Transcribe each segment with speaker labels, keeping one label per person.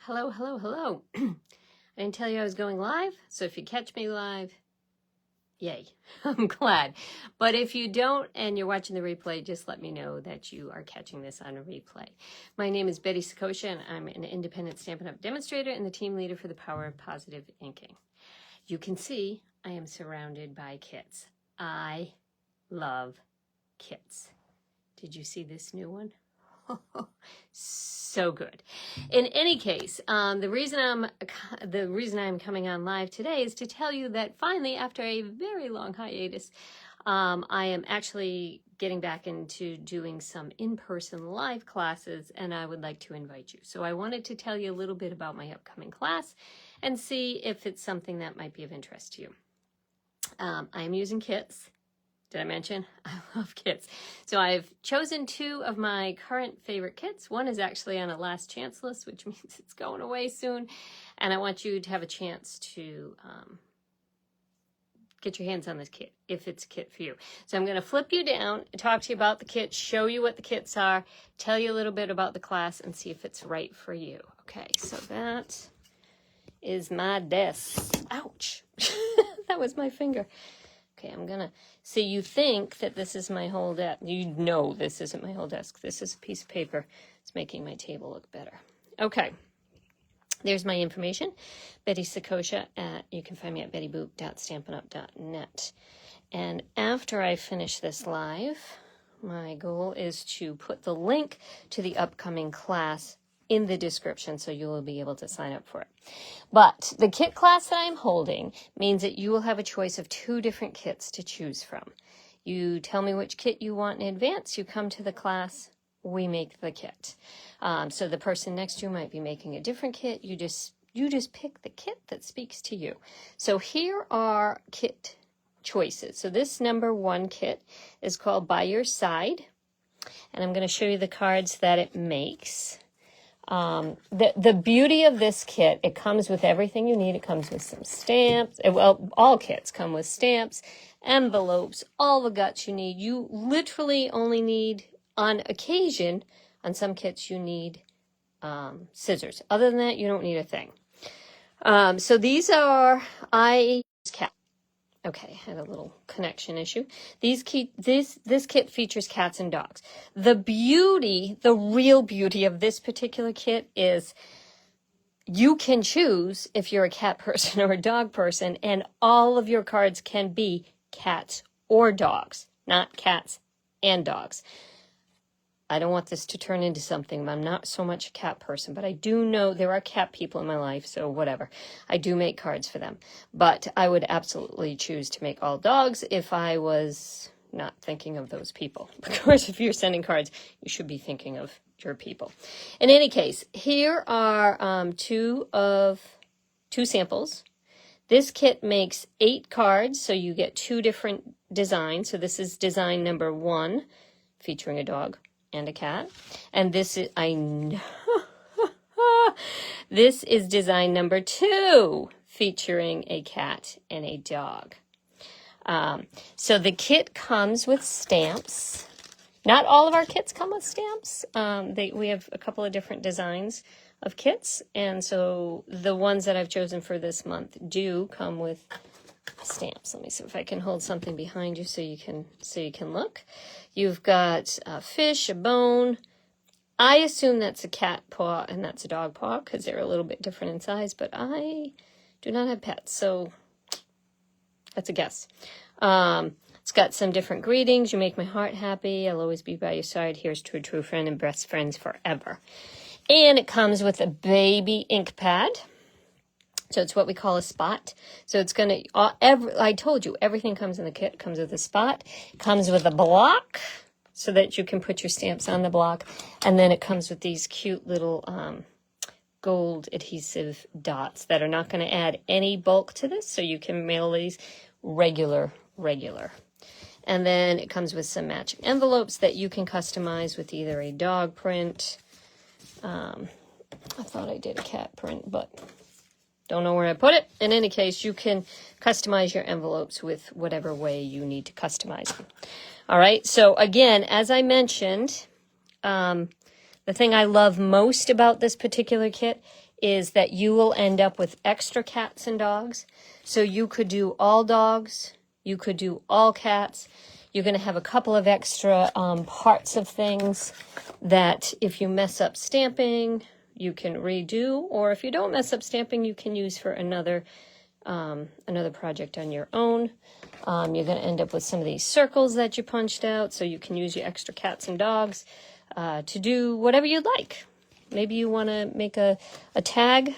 Speaker 1: Hello, hello, hello. I didn't tell you I was going live, so if you catch me live, yay, I'm glad. But if you don't and you're watching the replay, just let me know that you are catching this on a replay. My name is Betty Sakosha, and I'm an independent Stampin' Up! Demonstrator and the team leader for the Power of Positive Inking. You can see I am surrounded by kits. I love kits. Did you see this new one? So good. In any case, the reason I'm coming on live today is to tell you that finally, after a very long hiatus, I am actually getting back into doing some in-person live classes, and I would like to invite you. So I wanted to tell you a little bit about my upcoming class and see if it's something that might be of interest to you. I am using kits. Did I mention? I love kits. So I've chosen two of my current favorite kits. One is actually on a last chance list, which means it's going away soon. And I want you to have a chance to get your hands on this kit, if it's a kit for you. So I'm going to flip you down, talk to you about the kit, show you what the kits are, tell you a little bit about the class, and see if it's right for you. Okay, so that is my desk. Ouch. That was my finger. Okay, I'm gonna, so you think that this is my whole desk. You know this isn't my whole desk. This is a piece of paper. It's making my table look better. Okay, there's my information. Betty Sakosha. You can find me at bettyboop.stampinup.net. And after I finish this live, my goal is to put the link to the upcoming class in the description, so you will be able to sign up for it. But the kit class that I'm holding means that you will have a choice of 2 different kits to choose from. You tell me which kit you want in advance, you come to the class, we make the kit. So the person next to you might be making a different kit, you just pick the kit that speaks to you. So here are kit choices. So this number 1 kit is called By Your Side, and I'm going to show you the cards that it makes. The beauty of this kit, it comes with everything you need. It comes with some stamps. Well, all kits come with stamps, envelopes, all the guts you need. You literally only need, on occasion, on some kits, you need scissors. Other than that, you don't need a thing. So these are, cat. Okay, I had a little connection issue. This kit features cats and dogs. The real beauty of this particular kit is you can choose if you're a cat person or a dog person, and all of your cards can be cats or dogs, not cats and dogs. I don't want this to turn into something. I'm not so much a cat person, but I do know there are cat people in my life, so whatever. I do make cards for them. But I would absolutely choose to make all dogs if I was not thinking of those people. Of course, if you're sending cards, you should be thinking of your people. In any case, here are two samples. This kit makes 8 cards, so you get 2 different designs. So this is design number 1, featuring a dog and a cat, and this is this is design number 2, featuring a cat and a dog. So the kit comes with stamps. Not all of our kits come with stamps. We have a couple of different designs of kits, and so the ones that I've chosen for this month do come with stamps. Let me see if I can hold something behind you so you can look. You've got a fish, a bone. I assume that's a cat paw and that's a dog paw because they're a little bit different in size, but I do not have pets, so that's a guess. It's got some different greetings. You make my heart happy. I'll always be by your side. Here's to a true friend and best friends forever. And it comes with a baby ink pad. So it's what we call a spot. So it's going to, I told you, everything comes in the kit. It comes with a spot. It comes with a block so that you can put your stamps on the block. And then it comes with these cute little gold adhesive dots that are not going to add any bulk to this. So you can mail these regular. And then it comes with some matching envelopes that you can customize with either a dog print. I thought I did a cat print, but don't know where I put it. In any case, you can customize your envelopes with whatever way you need to customize them. All right, so again, as I mentioned, the thing I love most about this particular kit is that you will end up with extra cats and dogs. So you could do all dogs, you could do all cats. You're going to have a couple of extra parts of things that if you mess up stamping, you can redo, or if you don't mess up stamping, you can use for another project on your own. You're going to end up with some of these circles that you punched out, so you can use your extra cats and dogs to do whatever you'd like. Maybe you want to make a tag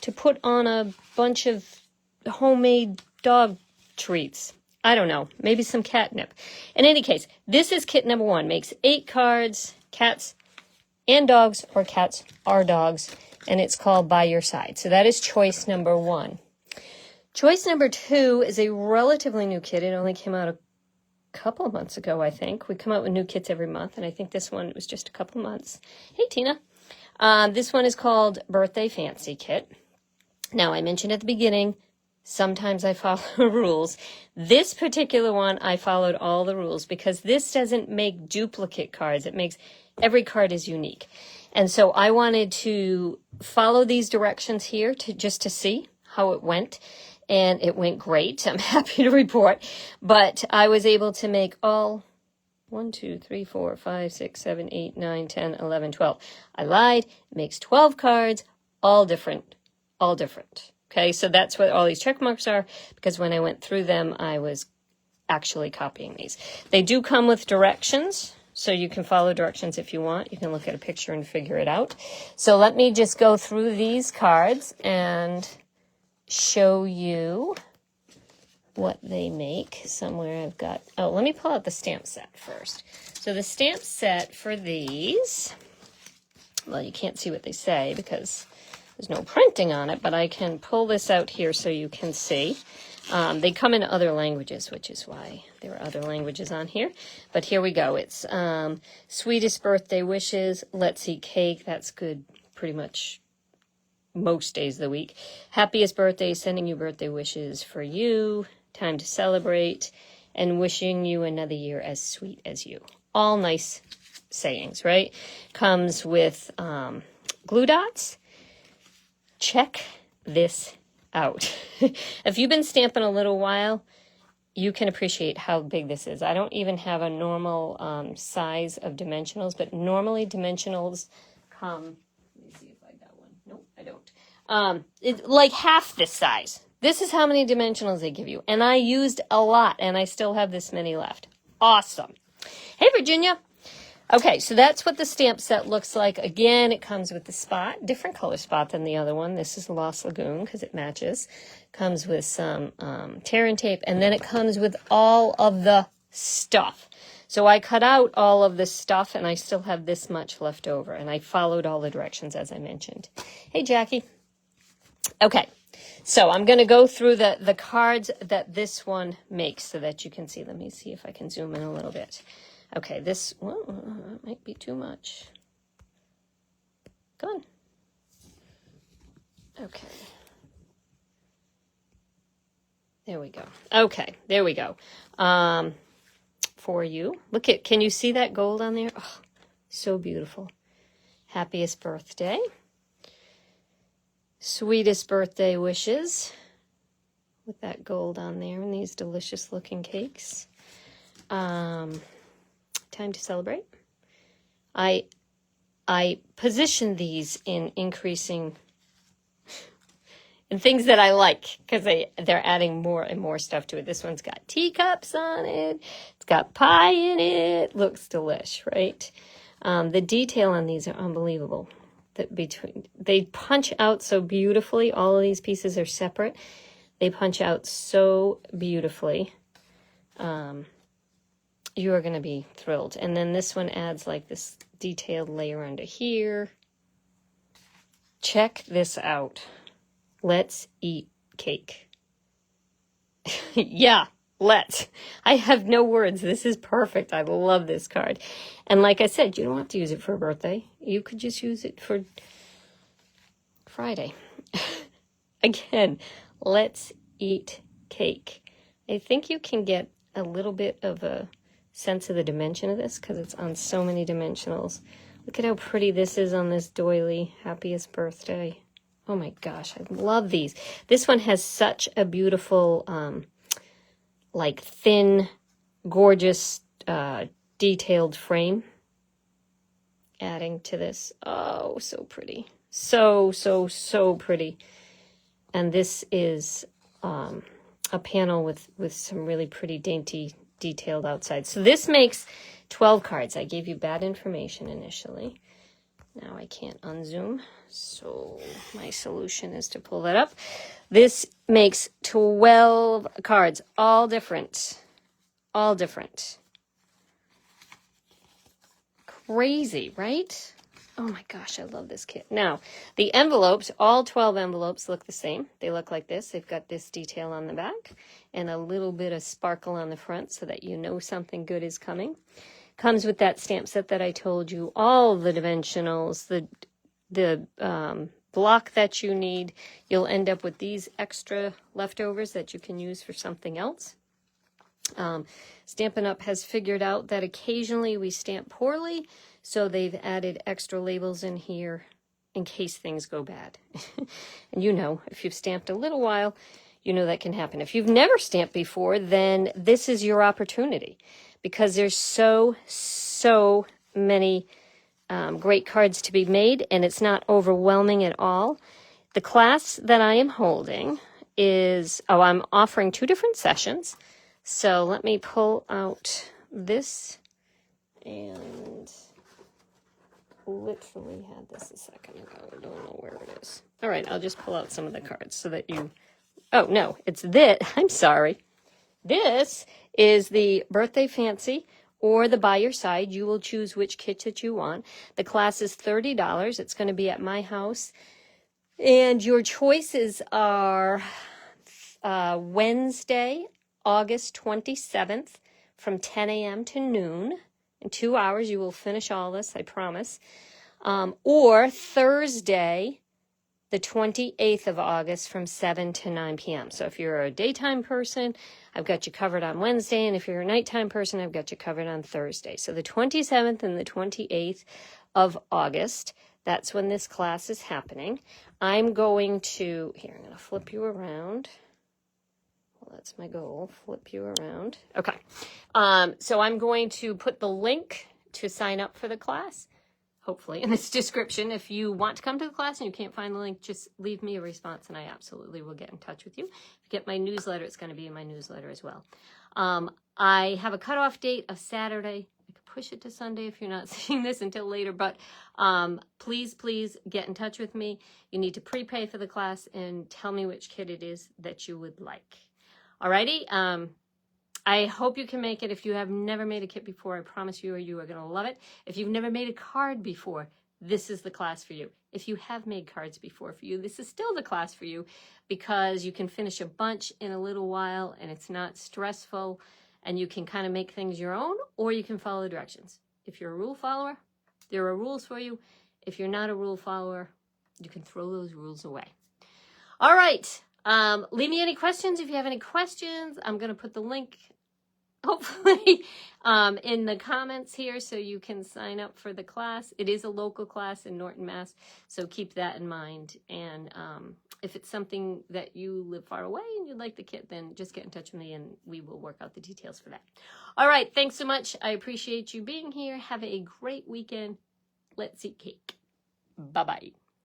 Speaker 1: to put on a bunch of homemade dog treats. I don't know, maybe some catnip. In any case, this is kit number 1. Makes 8 cards, cats and dogs, or cats are dogs, and it's called By Your Side. So that is choice number 1. Choice number 2 is a relatively new kit. It only came out a couple of months ago, I think. We come out with new kits every month, and I think this one was just a couple of months. Hey, Tina. This one is called Birthday Fancy Kit. Now, I mentioned at the beginning, sometimes I follow rules. This particular one, I followed all the rules because this doesn't make duplicate cards. It makes every card is unique. And so I wanted to follow these directions here just to see how it went. And it went great. I'm happy to report. But I was able to make all 1, 2, 3, 4, 5, 6, 7, 8, 9, 10, 11, 12. I lied. It makes 12 cards, all different. Okay, so that's what all these check marks are, because when I went through them, I was actually copying these. They do come with directions, so you can follow directions if you want. You can look at a picture and figure it out. So let me just go through these cards and show you what they make. Somewhere I've got, let me pull out the stamp set first. So the stamp set for these, well, you can't see what they say because there's no printing on it, but I can pull this out here so you can see. They come in other languages, which is why there are other languages on here. But here we go. It's sweetest birthday wishes. Let's eat cake. That's good pretty much most days of the week. Happiest birthday. Sending you birthday wishes for you. Time to celebrate. And wishing you another year as sweet as you. All nice sayings, right? Comes with glue dots. Check this out. If you've been stamping a little while, you can appreciate how big this is. I don't even have a normal size of dimensionals, but normally dimensionals come, let me see if I got one. Nope, I don't. It's like half this size. This is how many dimensionals they give you. And I used a lot, and I still have this many left. Awesome. Hey, Virginia. Okay, so that's what the stamp set looks like. Again, it comes with the spot, different color spot than the other one. This is Lost Lagoon because it matches. Comes with some tear and tape, and then it comes with all of the stuff. So I cut out all of this stuff, and I still have this much left over, and I followed all the directions as I mentioned. Hey, Jackie. Okay, so I'm going to go through the cards that this one makes so that you can see. Let me see if I can zoom in a little bit. Okay, this, well, might be too much. Go on. Okay. There we go. Okay, there we go. For you. Look at, can you see that gold on there? Oh, so beautiful. Happiest birthday. Sweetest birthday wishes. With that gold on there and these delicious looking cakes. Time to celebrate. I position these in increasing in things that I like because they're adding more and more stuff to it. This one's got teacups on it. It's got pie in it. Looks delish, right? The detail on these are unbelievable. They punch out so beautifully. All of these pieces are separate. They punch out so beautifully. You are going to be thrilled. And then this one adds like this detailed layer under here. Check this out. Let's eat cake. Yeah, let's. I have no words. This is perfect. I love this card. And like I said, you don't have to use it for a birthday. You could just use it for Friday. Again, let's eat cake. I think you can get a little bit of a sense of the dimension of this because it's on so many dimensionals. Look at how pretty this is on this doily. Happiest birthday. Oh my gosh, I love these. This one has such a beautiful, like thin, gorgeous, detailed frame. Adding to this. Oh, so pretty. So, so, so pretty. And this is a panel with some really pretty dainty detailed outside. So this makes 12 cards. I gave you bad information initially. Now I can't unzoom. So my solution is to pull that up. This makes 12 cards, all different. All different. Crazy, right? Oh my gosh, I love this kit. Now, the envelopes, all 12 envelopes look the same. They look like this. They've got this detail on the back and a little bit of sparkle on the front so that you know something good is coming. Comes with that stamp set that I told you, all the dimensionals, the block that you need. You'll end up with these extra leftovers that you can use for something else. Stampin' Up! Has figured out that occasionally we stamp poorly, so they've added extra labels in here in case things go bad. And you know, if you've stamped a little while, you know that can happen. If you've never stamped before, then this is your opportunity because there's so many great cards to be made, and it's not overwhelming at all. The class that I am holding is, I'm offering 2 different sessions. So let me pull out this, and literally had this a second ago. I don't know where it is. All right, I'll just pull out some of the cards so that you, oh no, it's this, I'm sorry. This is the Birthday Fancy or the By Your Side. You will choose which kit that you want. The class is $30. It's going to be at my house. And your choices are Wednesday, August 27th from 10 a.m. to noon. In 2 hours, you will finish all this, I promise. Or Thursday, the 28th of August from 7 to 9 p.m. So if you're a daytime person, I've got you covered on Wednesday. And if you're a nighttime person, I've got you covered on Thursday. So the 27th and the 28th of August, that's when this class is happening. I'm going to, here, I'm going to flip you around. That's my goal, flip you around. Okay, so I'm going to put the link to sign up for the class, hopefully, in this description. If you want to come to the class and you can't find the link, just leave me a response and I absolutely will get in touch with you. If you get my newsletter, it's going to be in my newsletter as well. I have a cutoff date of Saturday. I could push it to Sunday if you're not seeing this until later, but please get in touch with me. You need to prepay for the class and tell me which kit it is that you would like. Alrighty, I hope you can make it. If you have never made a kit before, I promise you are going to love it. If you've never made a card before, this is the class for you. If you have made cards before for you, this is still the class for you because you can finish a bunch in a little while and it's not stressful and you can kind of make things your own, or you can follow the directions. If you're a rule follower, there are rules for you. If you're not a rule follower, you can throw those rules away. All right. Leave me any questions. If you have any questions, I'm going to put the link, hopefully, in the comments here so you can sign up for the class. It is a local class in Norton, Mass, so keep that in mind. And if it's something that you live far away and you'd like the kit, then just get in touch with me and we will work out the details for that. All right, thanks so much. I appreciate you being here. Have a great weekend. Let's eat cake. Bye-bye.